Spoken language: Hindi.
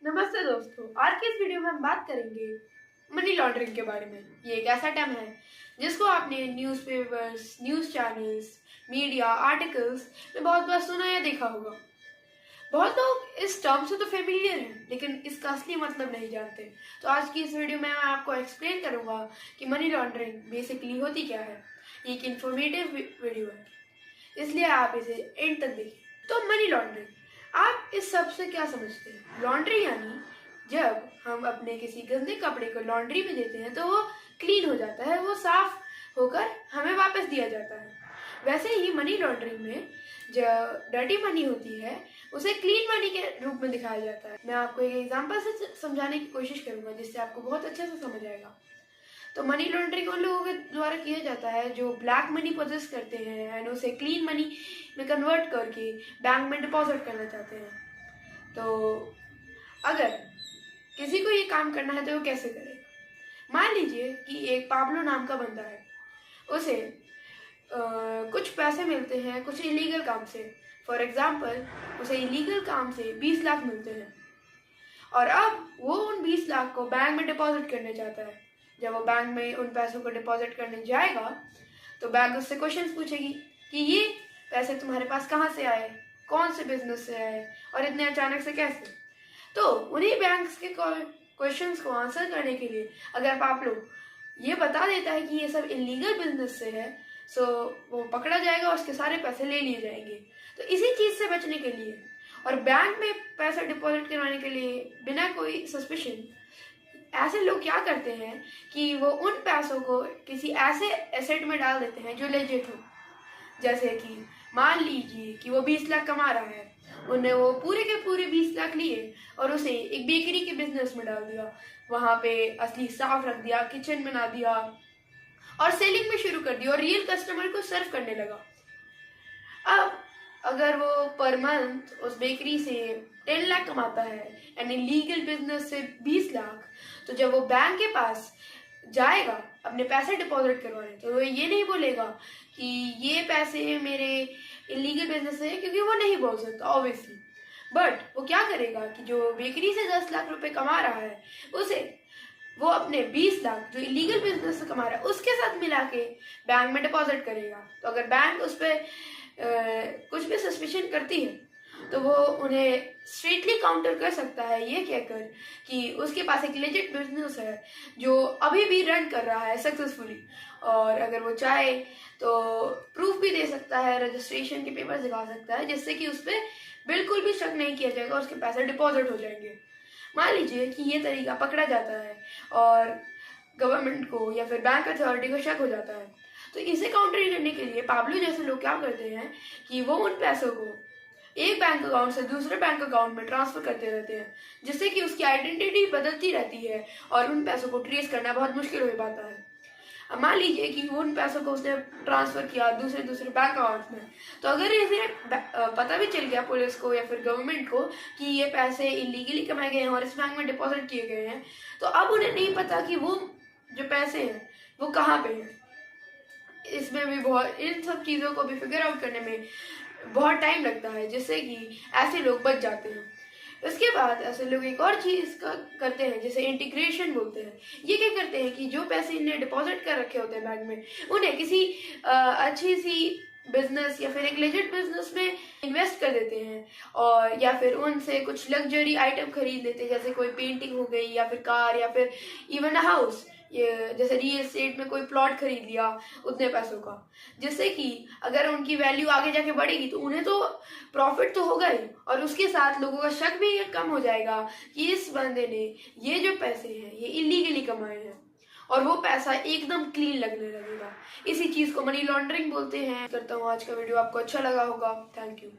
नमस्ते दोस्तों, आज के इस वीडियो में हम बात करेंगे मनी लॉन्ड्रिंग के बारे में। ये एक ऐसा टर्म है जिसको आपने newspapers, news channels, media articles में बहुत बार सुना या देखा होगा। बहुत लोग इस टर्म से तो फेमिलियर हैं, लेकिन इसका असली मतलब नहीं जानते। तो आज की इस वीडियो में मैं आपको एक्सप्लेन करूंगा कि मनी लॉन्ड्रिंग बेसिकली होती क्या है। ये एक इंफॉर्मेटिव वीडियो है, इसलिए आप इसे एंड तक देखिए। तो मनी लॉन्ड्रिंग, आप इस सब से क्या समझते हैं? लॉन्ड्री यानी जब हम अपने किसी गंदे कपड़े को लॉन्ड्री में देते हैं तो वो क्लीन हो जाता है, वो साफ होकर हमें वापस दिया जाता है। वैसे ही मनी लॉन्ड्रिंग में जो डर्टी मनी होती है उसे क्लीन मनी के रूप में दिखाया जाता है। मैं आपको एक एग्जांपल से समझाने की कोशिश करूंगा जिससे आपको बहुत अच्छे से समझ आएगा। तो मनी लॉन्ड्रिंग उन लोगों के द्वारा किया जाता है जो ब्लैक मनी पोजेस करते हैं एंड उसे क्लीन मनी में कन्वर्ट करके बैंक में डिपॉजिट करना चाहते हैं। तो अगर किसी को ये काम करना है तो वो कैसे करे? मान लीजिए कि एक पाब्लो नाम का बंदा है, उसे कुछ पैसे मिलते हैं कुछ इलीगल काम से। फॉर एग्जाम्पल, उसे इलीगल काम से 20 लाख मिलते हैं और अब वो उन 20 लाख को बैंक में डिपॉजिट करना चाहता है। जब वो बैंक में उन पैसों को डिपॉजिट करने जाएगा तो बैंक उससे क्वेश्चंस पूछेगी कि ये पैसे तुम्हारे पास कहाँ से आए, कौन से बिजनेस से आए और इतने अचानक से कैसे। तो उन्हीं बैंक्स के क्वेश्चंस को आंसर करने के लिए अगर पाब्लो ये बता देता है कि ये सब इलीगल बिजनेस से है, सो वो पकड़ा जाएगा और उसके सारे पैसे ले लिए जाएंगे। तो इसी चीज से बचने के लिए और बैंक में पैसा डिपॉजिट करवाने के लिए बिना कोई सस्पिशन, ऐसे लोग क्या करते हैं कि वो उन पैसों को किसी ऐसे एसेट में डाल देते हैं जो लेजिट हो। जैसे कि मान लीजिए कि वो 20 लाख कमा रहा है, उन्हें वो पूरे के पूरे 20 लाख लिए और उसे एक बेकरी के बिजनेस में डाल दिया। वहां पे असली साफ रख दिया, किचन बना दिया और सेलिंग में शुरू कर दिया और रियल कस्टमर को सर्व करने लगा। अब अगर वो पर मंथ उस बेकरी से 10 लाख कमाता है एंड लीगल बिजनेस से 20 लाख, तो जब वो बैंक के पास जाएगा अपने पैसे डिपॉजिट करवाने तो वो ये नहीं बोलेगा कि ये पैसे मेरे इलीगल बिजनेस से है, क्योंकि वो नहीं बोल सकता ऑब्वियसली। बट वो क्या करेगा कि जो बेकरी से 10 लाख रुपए कमा रहा है उसे वो अपने 20 लाख जो इलीगल बिजनेस से कमा रहा है उसके साथ मिला के बैंक में डिपॉजिट करेगा। तो अगर बैंक उस पर कुछ भी सस्पिशन करती है तो वो उन्हें स्ट्रेटली काउंटर कर सकता है ये कहकर कि उसके पास एक लेजिट बिजनेस है जो अभी भी रन कर रहा है सक्सेसफुली। और अगर वो चाहे तो प्रूफ भी दे सकता है, रजिस्ट्रेशन के पेपर दिखा सकता है, जिससे कि उस पर बिल्कुल भी शक नहीं किया जाएगा और उसके पैसे डिपॉजिट हो जाएंगे। मान लीजिए कि ये तरीका पकड़ा जाता है और गवर्नमेंट को या फिर बैंक अथॉरिटी को शक हो जाता है, तो इसे काउंटर करने के लिए पाब्लो जैसे लोग क्या करते हैं कि वो उन पैसों को एक बैंक अकाउंट से दूसरे बैंक अकाउंट में ट्रांसफर करते रहते हैं, जिससे कि उसकी आइडेंटिटी बदलती रहती है और उन पैसों को ट्रेस करना बहुत मुश्किल हो पाता है। अब मान लीजिए कि उन पैसों को उसने ट्रांसफर किया दूसरे बैंक अकाउंट में, तो अगर इसे पता भी चल गया पुलिस को या फिर गवर्नमेंट को कि ये पैसे इलीगली कमाए गए हैं और इस बैंक में डिपॉजिट किए गए हैं, तो अब उन्हें नहीं पता कि वो जो पैसे हैं वो कहाँ पे हैं। इसमें भी बहुत, इन सब चीज़ों को भी फिगर आउट करने में बहुत टाइम लगता है, जिससे कि ऐसे लोग बच जाते हैं। इसके बाद ऐसे लोग एक और चीज करते हैं जिसे इंटीग्रेशन बोलते हैं। ये क्या करते हैं कि जो पैसे इन्हें डिपॉजिट कर रखे होते हैं बैंक में, उन्हें किसी अच्छी सी बिजनेस या फिर एक लेजिट बिजनेस में इन्वेस्ट कर देते हैं और या फिर उनसे कुछ लग्जरी आइटम खरीद लेते हैं, जैसे कोई पेंटिंग हो गई या फिर कार या फिर इवन हाउस। ये जैसे रियल एस्टेट में कोई प्लॉट खरीद लिया उतने पैसों का, जिससे कि अगर उनकी वैल्यू आगे जाके बढ़ेगी तो उन्हें तो प्रॉफिट तो होगा ही और उसके साथ लोगों का शक भी कम हो जाएगा कि इस बंदे ने ये जो पैसे हैं ये इलीगली कमाए हैं और वो पैसा एकदम क्लीन लगने लगेगा। इसी चीज को मनी लॉन्ड्रिंग बोलते हैं। करता हूँ आज का वीडियो आपको अच्छा लगा होगा। Thank you.